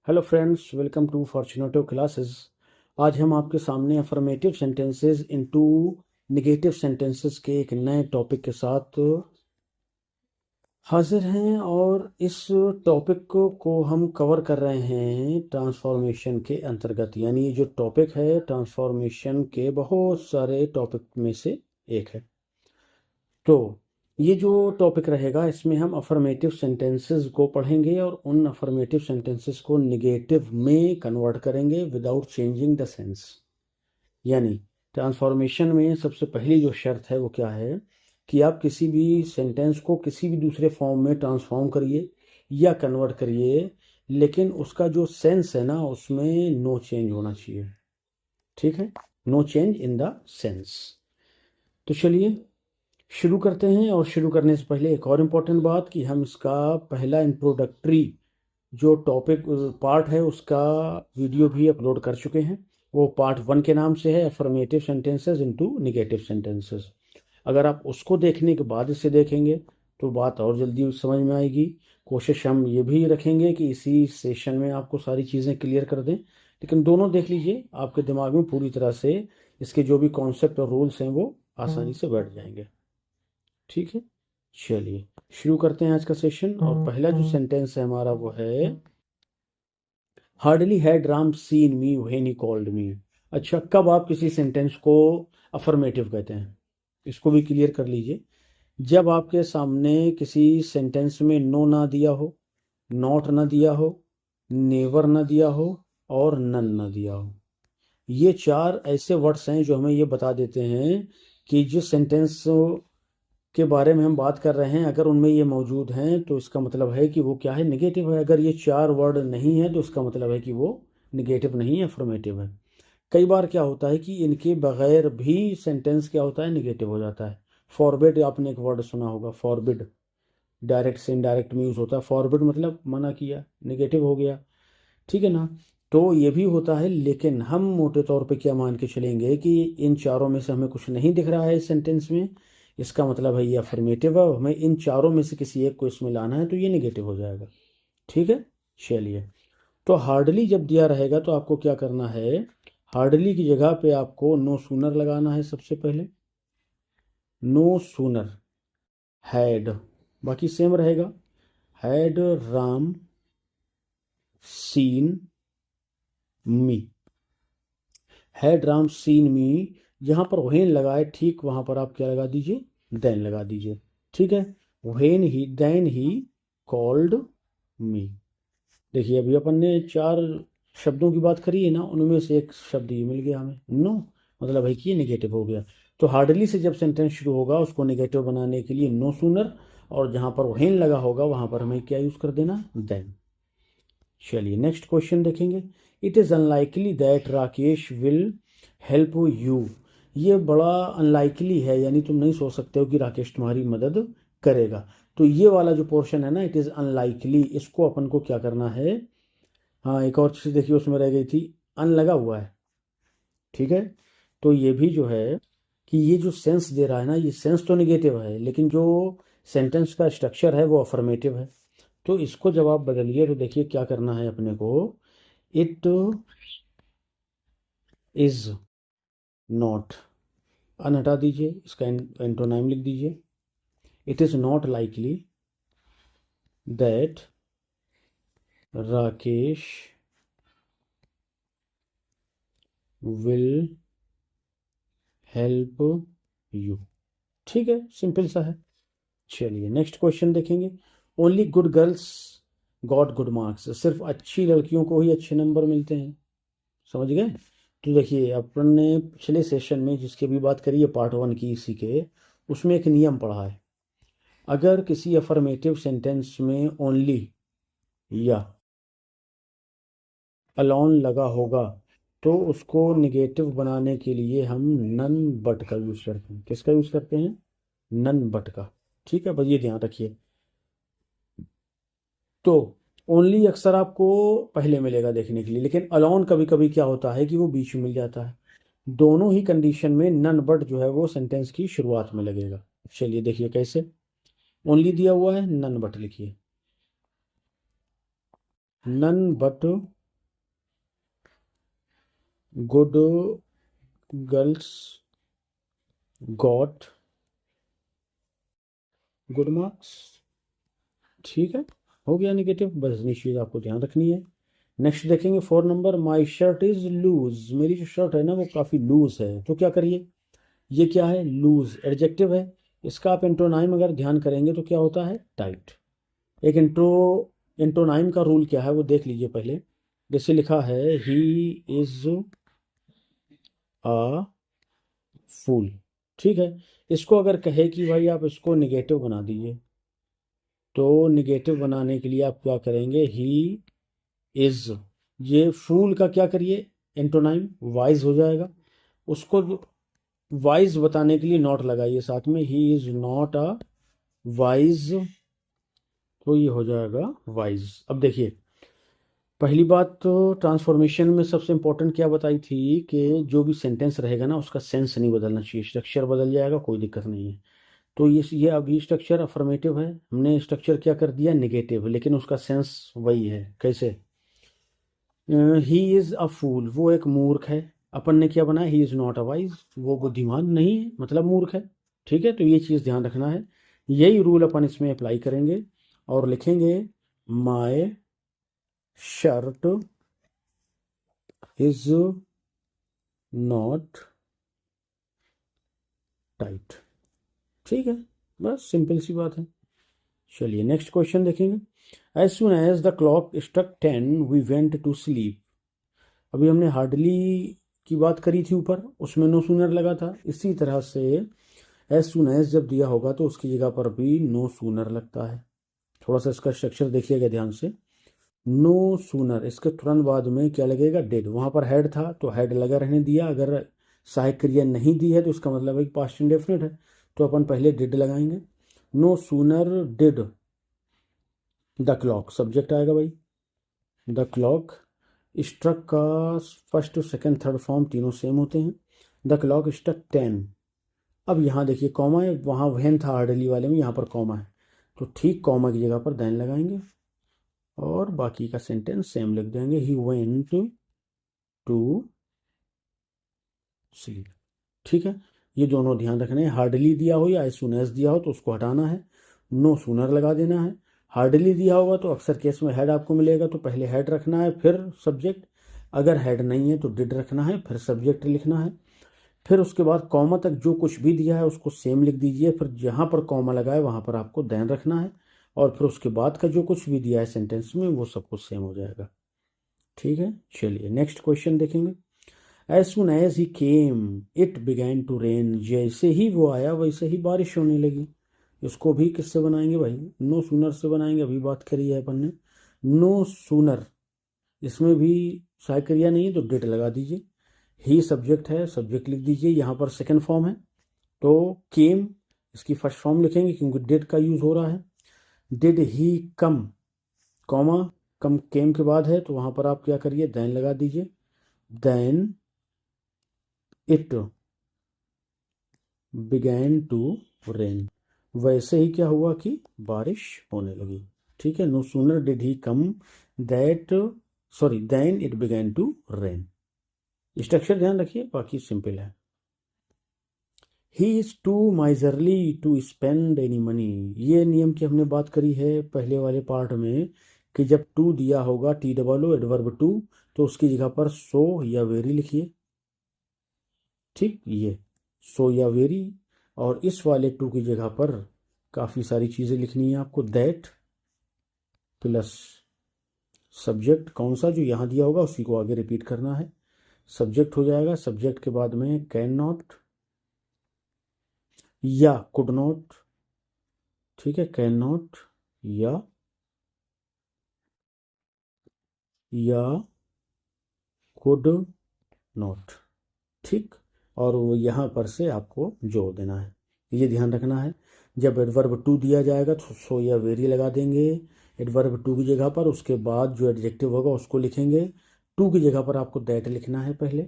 Hello friends, welcome to Fortunato classes. आज हम आपके सामने affirmative sentences into negative sentences के एक नए टॉपिक के साथ हाजिर हैं और इस टॉपिक को हम कवर कर रहे हैं ट्रांसफॉर्मेशन के अंतर्गत। यानी ये जो टॉपिक है ट्रांसफॉर्मेशन के बहुत सारे टॉपिक में से एक है। तो ये जो टॉपिक रहेगा इसमें हम अफर्मेटिव सेंटेंसेस को पढ़ेंगे और उन अफर्मेटिव सेंटेंसेस को निगेटिव में कन्वर्ट करेंगे विदाउट चेंजिंग द सेंस। यानी ट्रांसफॉर्मेशन में सबसे पहली जो शर्त है वो क्या है कि आप किसी भी सेंटेंस को किसी भी दूसरे फॉर्म में ट्रांसफॉर्म करिए या कन्वर्ट करिए, लेकिन उसका जो सेंस है ना उसमें नो चेंज होना चाहिए। ठीक है, no change in the sense. तो चलिए शुरू करते हैं। और शुरू करने से पहले एक और इम्पोर्टेंट बात कि हम इसका पहला इंट्रोडक्टरी जो टॉपिक पार्ट है उसका वीडियो भी अपलोड कर चुके हैं। वो पार्ट 1 के नाम से है affirmative sentences into negative sentences. अगर आप उसको देखने के बाद इसे देखेंगे तो बात और जल्दी समझ में आएगी। कोशिश हम ये भी रखेंगे कि इसी सेशन में आपको सारी चीज़ें क्लियर कर दें, लेकिन दोनों देख लीजिए, आपके दिमाग में पूरी तरह से इसके जो भी कॉन्सेप्ट और रूल्स हैं वो आसानी से बैठ जाएंगे। ठीक है, चलिए शुरू करते हैं आज का सेशन। और पहला जो सेंटेंस है हमारा वो है hardly had Ram scene me when he called मी। अच्छा, कब आप किसी सेंटेंस को अफर्मेटिव कहते हैं इसको भी क्लियर कर लीजिए। जब आपके सामने किसी सेंटेंस में नो ना दिया हो, नॉट ना दिया हो, नेवर ना दिया हो और नन ना दिया हो। ये चार ऐसे वर्ड्स हैं जो हमें ये बता देते हैं कि जिस सेंटेंस के बारे में हम बात कर रहे हैं अगर उनमें ये मौजूद हैं तो इसका मतलब है कि वो क्या है, निगेटिव है। अगर ये चार वर्ड नहीं है तो इसका मतलब है कि वो निगेटिव नहीं है, अफर्मेटिव है। कई बार क्या होता है कि इनके बगैर भी सेंटेंस क्या होता है, निगेटिव हो जाता है। फॉरबिड, आपने एक वर्ड सुना होगा, फॉरबिड, डायरेक्ट से इनडायरेक्ट में यूज होता है। फॉरबिड मतलब मना किया, निगेटिव हो गया। ठीक है ना। तो ये भी होता है, लेकिन हम मोटे तौर पे क्या मान के चलेंगे कि इन चारों में से हमें कुछ नहीं दिख रहा है इस सेंटेंस में, इसका मतलब है ये अफर्मेटिव है। हमें इन चारों में से किसी एक को इसमें लाना है तो ये निगेटिव हो जाएगा। ठीक है, चलिए। तो हार्डली जब दिया रहेगा तो आपको क्या करना है, हार्डली की जगह पे आपको नो सूनर लगाना है सबसे पहले। नो सूनर हैड, बाकी सेम रहेगा। Had Ram scene me, had Ram scene मी, जहां पर व्हेन लगाए ठीक वहां पर आप क्या लगा दीजिए, देन लगा दीजिए। ठीक है, when he then he called me. देखिए अभी अपन ने चार शब्दों की बात करी है ना, उनमें से एक शब्द ये मिल गया हमें, नो, मतलब है कि ये निगेटिव हो गया। तो हार्डली से जब सेंटेंस शुरू होगा उसको निगेटिव बनाने के लिए नो सूनर, और जहां पर व्हेन लगा होगा वहां पर हमें क्या यूज कर देना, देन। चलिए नेक्स्ट क्वेश्चन देखेंगे। It is unlikely that Rakesh will help you. ये बड़ा अनलाइकली है, यानी तुम नहीं सोच सकते हो कि राकेश तुम्हारी मदद करेगा। तो ये वाला जो पोर्शन है ना, इट इज़ अनलाइकली, इसको अपन को क्या करना है, हाँ एक और चीज़ देखिए उसमें रह गई थी, अन लगा हुआ है। ठीक है, तो ये भी जो है कि ये जो सेंस दे रहा है ना, ये सेंस तो निगेटिव है लेकिन जो सेंटेंस का स्ट्रक्चर है वो अफर्मेटिव है। तो इसको जब आप बदलिए तो देखिए क्या करना है अपने को, इट इज नॉट, अन हटा दीजिए, इसका एंटोनाइम लिख दीजिए। It is not likely that Rakesh will help you. ठीक है, सिंपल सा है। चलिए नेक्स्ट क्वेश्चन देखेंगे। Only good girls got good marks, सिर्फ अच्छी लड़कियों को ही अच्छे नंबर मिलते हैं, समझ गए। तो देखिए अपन ने पिछले सेशन में जिसकी भी बात करी है पार्ट 1 की, इसी के उसमें एक नियम पढ़ा है। अगर किसी अफर्मेटिव सेंटेंस में ओनली या अलोन लगा होगा तो उसको निगेटिव बनाने के लिए हम नन बट का यूज करते हैं। किसका यूज करते हैं, नन बट का। ठीक है, बस ये ध्यान रखिए। तो ओनली अक्सर आपको पहले मिलेगा देखने के लिए, लेकिन अलोन कभी कभी क्या होता है कि वो बीच में मिल जाता है। दोनों ही कंडीशन में नन बट जो है वो सेंटेंस की शुरुआत में लगेगा। चलिए देखिए कैसे, ओनली दिया हुआ है, नन बट लिखिए। none but good girls got good marks। ठीक है, हो गया निगेटिव, बस इतनी चीज़ आपको ध्यान रखनी है। नेक्स्ट देखेंगे 4 number, my shirt is loose, मेरी जो शर्ट है ना वो काफ़ी लूज है। तो क्या करिए, ये क्या है, लूज एडजेक्टिव है, इसका आप इंटोनाइम अगर ध्यान करेंगे तो क्या होता है, टाइट। एक इंटोनाइम का रूल क्या है वो देख लीजिए पहले। जैसे लिखा है ही इज अ फूल, ठीक है। इसको अगर कहे कि भाई आप इसको निगेटिव बना दीजिए, तो निगेटिव बनाने के लिए आप क्या करेंगे, ही इज, ये फूल का क्या करिए, एंटोनाइम वाइज हो जाएगा। उसको वाइज बताने के लिए नॉट लगाइए साथ में, he is not a wise, तो ये हो जाएगा वाइज। अब देखिए, पहली बात तो ट्रांसफॉर्मेशन में सबसे इंपॉर्टेंट क्या बताई थी कि जो भी सेंटेंस रहेगा ना उसका सेंस नहीं बदलना चाहिए, स्ट्रक्चर बदल जाएगा कोई दिक्कत नहीं है। तो ये अभी स्ट्रक्चर अफर्मेटिव है, हमने स्ट्रक्चर क्या कर दिया, नेगेटिव, लेकिन उसका सेंस वही है। कैसे, ही इज़ अ फूल, वो एक मूर्ख है। अपन ने क्या बनाया, he is not a wise, वो बुद्धिमान नहीं है मतलब मूर्ख है। ठीक है, तो ये चीज़ ध्यान रखना है। यही रूल अपन इसमें अप्लाई करेंगे और लिखेंगे my shirt is not tight. ठीक है, बस सिंपल सी बात है। चलिए नेक्स्ट क्वेश्चन देखेंगे। As soon as the clock struck 10 we went to sleep. अभी हमने हार्डली की बात करी थी ऊपर, उसमें नो सूनर लगा था। इसी तरह से एज सुन एज जब दिया होगा तो उसकी जगह पर भी नो सूनर लगता है। थोड़ा सा इसका स्ट्रक्चर देखिएगा ध्यान से। नो सूनर, इसके तुरंत बाद में क्या लगेगा, डिड। वहाँ पर हेड था तो हेड लगा रहने दिया। अगर सहायक क्रिया नहीं दी है तो इसका मतलब है कि पास्ट इंडेफिनिट है, तो अपन पहले डिड लगाएंगे। No sooner did the clock, subject आएगा भाई, द क्लॉक। स्ट्रक का फर्स्ट सेकंड थर्ड फॉर्म तीनों सेम होते हैं। The clock struck 10। अब यहाँ देखिए कॉमा है, वहाँ वहन था हार्डली वाले में, यहाँ पर कॉमा है, तो ठीक कॉमा की जगह पर देन लगाएंगे और बाकी का सेंटेंस सेम लिख देंगे, ही वेंट टू स्लीप। ठीक है, ये दोनों ध्यान रखने हैं। हार्डली दिया हो या एज सुन एज दिया हो तो उसको हटाना है, नो सूनर लगा देना है। हार्डली दिया होगा तो अक्सर केस में हेड आपको मिलेगा, तो पहले हेड रखना है फिर सब्जेक्ट। अगर हेड नहीं है तो डिड रखना है फिर सब्जेक्ट लिखना है। फिर उसके बाद कॉमा तक जो कुछ भी दिया है उसको सेम लिख दीजिए, फिर जहाँ पर कॉमा लगाए वहाँ पर आपको देन रखना है, और फिर उसके बाद का जो कुछ भी दिया है सेंटेंस में वो सब कुछ सेम हो जाएगा। ठीक है, चलिए नेक्स्ट क्वेश्चन देखेंगे। As soon as he came it began to rain, जैसे ही वो आया वैसे ही बारिश होने लगी। इसको भी किससे बनाएंगे भाई, नो सूनर से बनाएंगे, अभी बात करी है अपन ने। नो सूनर, इसमें भी सहायक क्रिया नहीं है तो डिड लगा दीजिए। ही सब्जेक्ट है, सब्जेक्ट लिख दीजिए, यहाँ पर सेकंड फॉर्म है तो केम, इसकी फर्स्ट फॉर्म लिखेंगे क्योंकि डिड का यूज हो रहा है। डिड ही कम, कॉमा कम केम के बाद है तो वहाँ पर आप क्या करिए, देन लगा दीजिए। Then it began to rain, वैसे ही क्या हुआ कि बारिश होने लगी। ठीक है, no sooner did he come that, sorry then it began to rain. Structure ध्यान रखिए, बाकी सिंपल है। He is too miserly to spend any money, ये नियम की हमने बात करी है पहले वाले पार्ट में कि जब टू दिया होगा T double O adverb too, तो उसकी जगह पर सो या वेरी लिखिए। ठीक, ये सो या वेरी, और इस वाले टू की जगह पर काफ़ी सारी चीज़ें लिखनी है आपको, दैट प्लस सब्जेक्ट कौन सा जो यहाँ दिया होगा उसी को आगे रिपीट करना है। सब्जेक्ट हो जाएगा, सब्जेक्ट के बाद में कैन नॉट या कुड नॉट। ठीक है, कैन नॉट या कुड नॉट। ठीक, और वो यहाँ पर से आपको जोड़ देना है, ये ध्यान रखना है। जब एडवर्ब टू दिया जाएगा तो सो या वेरी लगा देंगे एडवर्ब टू की जगह पर, उसके बाद जो एडजेक्टिव होगा उसको लिखेंगे। टू की जगह पर आपको दैट लिखना है पहले,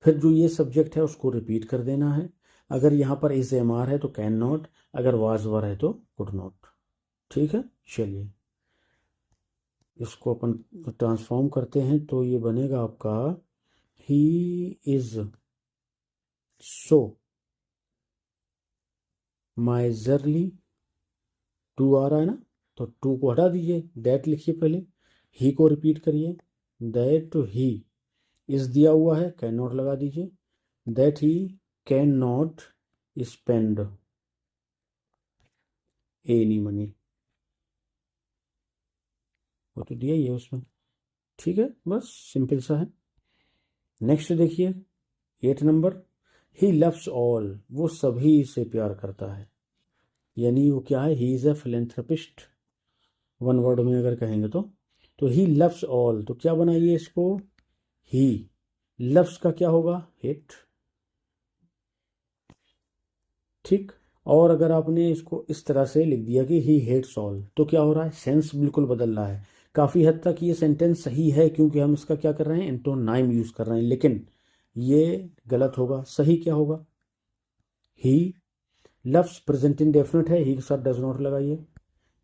फिर जो ये सब्जेक्ट है उसको रिपीट कर देना है। अगर यहाँ पर इज एम आर है तो कैन नॉट, अगर वाज वर है तो कुड नॉट। ठीक है, चलिए इसको अपन ट्रांसफॉर्म करते हैं तो ये बनेगा आपका he is so miserly, too आ रहा है ना, तो टू को हटा दीजिए, दैट लिखिए पहले, ही को रिपीट करिए, दैट ही इज दिया हुआ है, कैन नॉट लगा दीजिए, that he can not spend any money, वो तो दिया ही है उसमें, ठीक है, बस सिंपल सा है। नेक्स्ट देखिए 8 नंबर, ही लव्स ऑल, वो सभी से प्यार करता है, यानी वो क्या है, he is a philanthropist, one word में अगर कहेंगे तो ही लव्स ऑल, तो क्या बनाइए इसको, ही लव्स का क्या होगा, हेट, ठीक। और अगर आपने इसको इस तरह से लिख दिया कि ही हेट्स ऑल, तो क्या हो रहा है, सेंस बिल्कुल बदल रहा है। काफ़ी हद तक ये सेंटेंस सही है क्योंकि हम इसका क्या कर रहे हैं, एंटोनाइम यूज़ कर रहे हैं, लेकिन ये गलत होगा। सही क्या होगा, ही लव्स प्रेजेंट इंडेफिनिट है, ही के साथ डज नॉट लगाइए,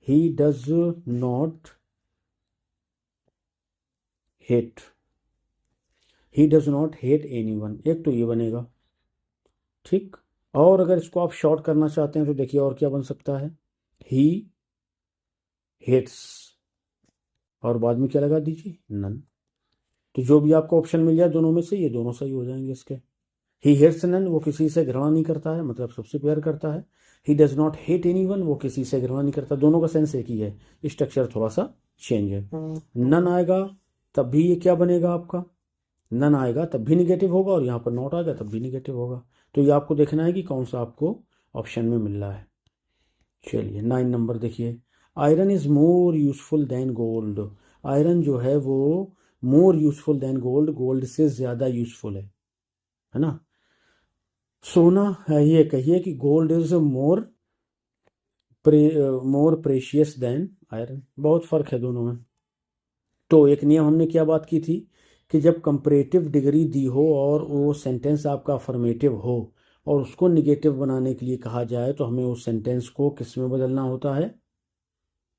he does not hate, he does not hate anyone, एक तो ये बनेगा, ठीक। और अगर इसको आप शॉर्ट करना चाहते हैं तो देखिए और क्या बन सकता है, ही हेट्स, और बाद में क्या लगा दीजिए, नन। तो जो भी आपको ऑप्शन मिल जाए दोनों में से, ये दोनों सही हो जाएंगे इसके। ही हेट्स नन, वो किसी से घृणा नहीं करता है, मतलब सबसे प्यार करता है। ही डज नॉट हेट एनीवन, वो किसी से घृणा नहीं करता, दोनों का सेंस एक ही है, स्ट्रक्चर थोड़ा सा चेंज है। नन आएगा तब भी ये क्या बनेगा आपका, नन आएगा तब भी निगेटिव होगा, और यहाँ पर नॉट आएगा तब भी निगेटिव होगा। तो ये आपको देखना है कि कौन सा आपको ऑप्शन में मिल रहा है। चलिए 9 नंबर देखिए, iron is more useful than gold, iron जो है वो more useful than gold, gold से ज़्यादा यूजफुल है ना। सोना है, ये कहिए कि gold is more precious than iron, बहुत फ़र्क है दोनों में। तो एक नियम हमने क्या बात की थी कि जब कंपैरेटिव डिग्री दी हो और वो सेंटेंस आपका अफर्मेटिव हो और उसको निगेटिव बनाने के लिए कहा जाए, तो हमें उस सेंटेंस को किस में बदलना होता है,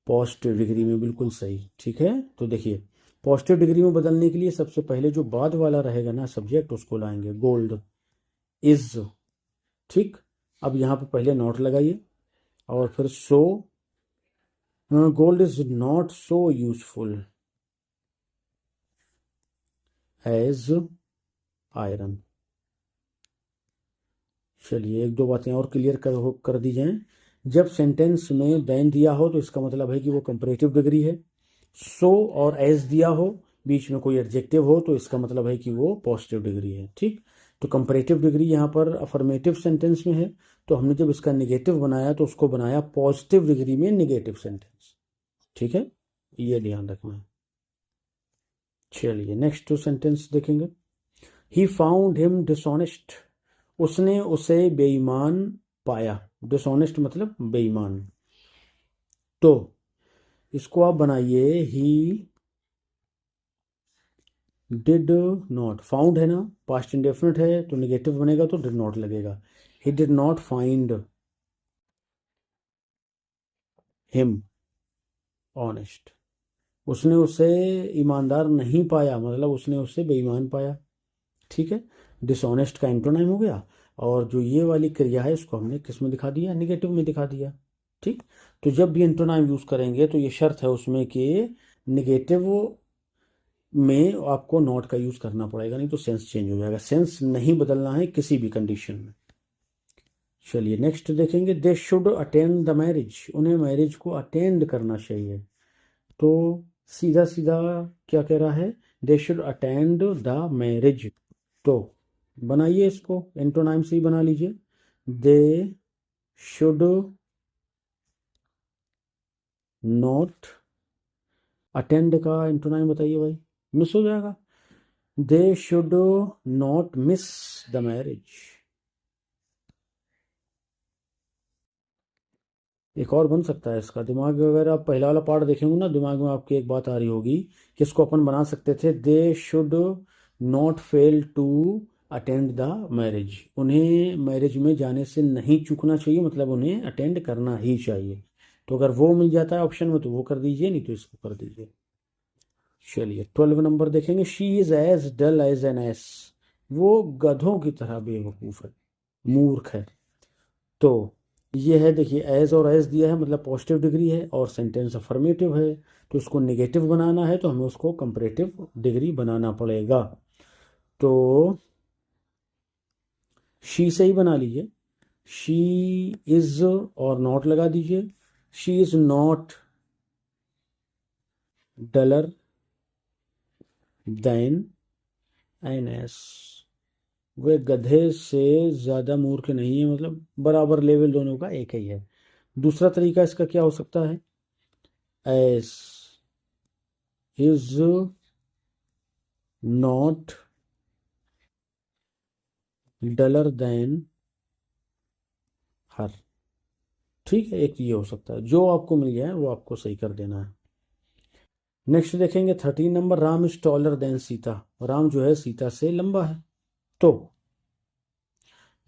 पॉजिटिव डिग्री में, बिल्कुल सही, ठीक है। तो देखिए पॉजिटिव डिग्री में बदलने के लिए सबसे पहले जो बाद वाला रहेगा ना सब्जेक्ट, उसको लाएंगे, गोल्ड इज, ठीक। अब यहाँ पे पहले नॉट लगाइए और फिर so, gold is not so useful as iron. चलिए एक दो बातें और क्लियर कर दी जाएं। जब सेंटेंस में देन दिया हो तो इसका मतलब है कि वो कंपैरेटिव डिग्री है, सो और एज दिया हो, बीच में कोई एडजेक्टिव हो, तो इसका मतलब है कि वो पॉजिटिव डिग्री है, ठीक। तो कंपैरेटिव डिग्री यहाँ पर अफर्मेटिव सेंटेंस में है, तो हमने जब इसका निगेटिव बनाया तो उसको बनाया पॉजिटिव डिग्री में निगेटिव सेंटेंस, ठीक है, ये ध्यान रखना है। चलिए नेक्स्ट सेंटेंस देखेंगे, ही फाउंड हिम डिसऑनेस्ट, उसने उसे बेईमान पाया, डिसऑनेस्ट मतलब बेईमान। तो इसको आप बनाइए, ही डिड नॉट, फाउंड है ना, पास्ट इंडेफिनिट है तो निगेटिव बनेगा तो डिड नॉट लगेगा, he did not find him honest, उसने उसे ईमानदार नहीं पाया, मतलब उसने उसे बेईमान पाया, ठीक है। डिसऑनेस्ट का एंटोनाइम हो गया, और जो ये वाली क्रिया है इसको हमने किस में दिखा दिया, निगेटिव में दिखा दिया, ठीक। तो जब भी एंटोनाइम यूज़ करेंगे तो ये शर्त है उसमें कि निगेटिव में आपको नॉट का यूज़ करना पड़ेगा, नहीं तो सेंस चेंज हो जाएगा, सेंस नहीं बदलना है किसी भी कंडीशन में। चलिए नेक्स्ट देखेंगे, they should attend the marriage, उन्हें मैरिज को अटेंड करना चाहिए। तो सीधा सीधा क्या कह रहा है, they should attend the marriage, तो बनाइए इसको एंटोनाइम से ही बना लीजिए, दे शुड नॉट, अटेंड का एंटोनाइम बताइए भाई, मिस हो जाएगा, दे should not miss the marriage. एक और बन सकता है इसका, दिमाग अगर आप पहला वाला पार्ट देखेंगे ना, दिमाग में आपकी एक बात आ रही होगी कि इसको अपन बना सकते थे, they should not fail to attend the marriage, उन्हें मैरिज में जाने से नहीं चूकना चाहिए, मतलब उन्हें अटेंड करना ही चाहिए। तो अगर वो मिल जाता है ऑप्शन में तो वो कर दीजिए, नहीं तो इसको कर दीजिए। चलिए 12 नंबर देखेंगे, she is as dull as an ass, वो गधों की तरह बेवकूफ़ है, मूर्ख है। तो ये है, देखिए एज और एज दिया है मतलब पॉजिटिव डिग्री है और सेंटेंस अफर्मेटिव है, तो उसको नेगेटिव बनाना है तो हमें उसको कंपैरेटिव डिग्री बनाना पड़ेगा। तो शी से ही बना लीजिए, शी इज और नॉट लगा दीजिए, she is not duller than an ass, वे गधे से ज़्यादा मूर्ख नहीं है, मतलब बराबर लेवल दोनों का एक ही है। दूसरा तरीका इसका क्या हो सकता है, ass is not duller than her, ठीक है, एक ये हो सकता है, जो आपको मिल जाए वो आपको सही कर देना है। नेक्स्ट देखेंगे 13 number, Ram is taller than Sita, Ram जो है सीता से लंबा है। तो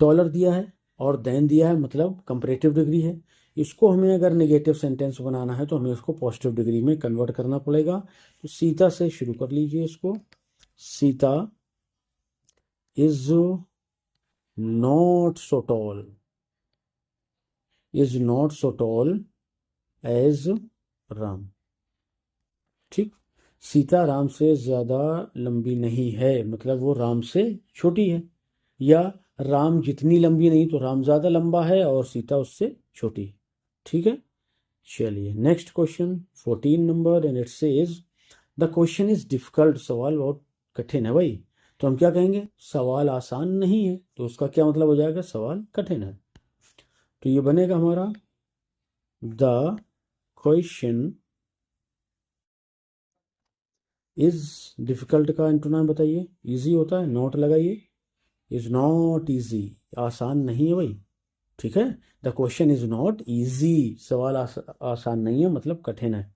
टॉलर दिया है और देन दिया है मतलब कंपैरेटिव डिग्री है, इसको हमें अगर नेगेटिव सेंटेंस बनाना है तो हमें उसको पॉजिटिव डिग्री में कन्वर्ट करना पड़ेगा। तो सीता से शुरू कर लीजिए इसको, Sita is not so tall, is not so tall as Ram, ठीक। सीता राम से ज़्यादा लंबी नहीं है मतलब वो राम से छोटी है, या राम जितनी लंबी नहीं तो राम ज़्यादा लंबा है और सीता उससे छोटी है, ठीक है। चलिए next question 14 number, and it says the question is difficult, सवाल बहुत कठिन है भाई। तो हम क्या कहेंगे, सवाल आसान नहीं है, तो उसका क्या मतलब हो जाएगा, सवाल कठिन है। तो ये बनेगा हमारा द क्वेश्चन इज डिफिकल्ट का एंटोनिम बताइए, इजी होता है, नॉट लगाइए, इज नॉट इजी, आसान नहीं है भाई, ठीक है। The question is not easy, सवाल आसान नहीं है मतलब कठिन है।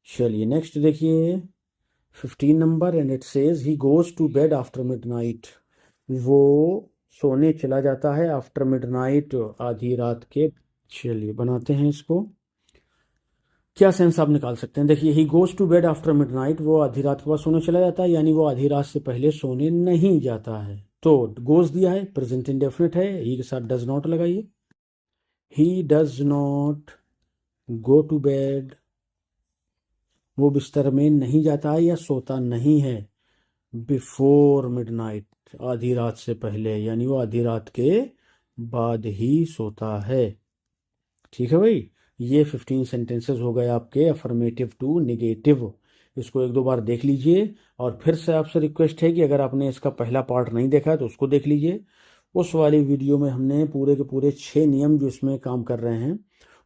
चलिए नेक्स्ट देखिए 15 number, and it says he goes to bed after midnight, वो सोने चला जाता है आफ्टर मिडनाइट, आधी रात के। चलिए बनाते हैं इसको, क्या सेंस आप निकाल सकते हैं, देखिए he goes to bed after midnight, वो आधी रात के बाद सोने चला जाता है, यानी वो आधी रात से पहले सोने नहीं जाता है। तो गोज दिया है, प्रेजेंट इंडेफिनिट है, ही के साथ डज नॉट लगाइए, he does not go to bed, वो बिस्तर में नहीं जाता है या सोता नहीं है बिफोर मिडनाइट, आधी रात से पहले, यानी वो आधी रात के बाद ही सोता है, ठीक है भाई। ये 15 सेंटेंसेस हो गए आपके अफर्मेटिव टू निगेटिव, इसको एक दो बार देख लीजिए, और फिर से आपसे रिक्वेस्ट है कि अगर आपने इसका पहला पार्ट नहीं देखा है तो उसको देख लीजिए। उस वाली वीडियो में हमने पूरे के पूरे 6 नियम जो इसमें काम कर रहे हैं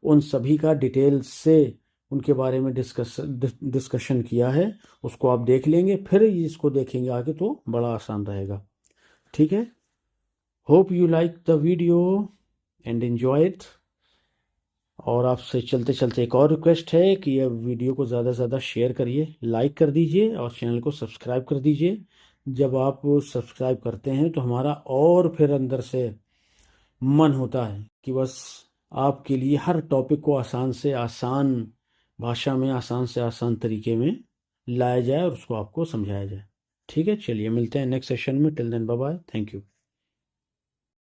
उन सभी का डिटेल से उनके बारे में डिस्कशन किया है, उसको आप देख लेंगे, फिर इसको देखेंगे आगे तो बड़ा आसान रहेगा, ठीक है। Hope you like the video and enjoy it. और आपसे चलते चलते एक और रिक्वेस्ट है कि यह वीडियो को ज़्यादा से ज़्यादा शेयर करिए, लाइक कर दीजिए और चैनल को सब्सक्राइब कर दीजिए। जब आप सब्सक्राइब करते हैं तो हमारा और फिर अंदर से मन होता है कि बस आपके लिए हर टॉपिक को आसान से आसान भाषा में, आसान से आसान तरीके में लाया जाए और उसको आपको समझाया जाए, ठीक है। चलिए मिलते हैं नेक्स्ट सेशन में, till then bye bye, thank you.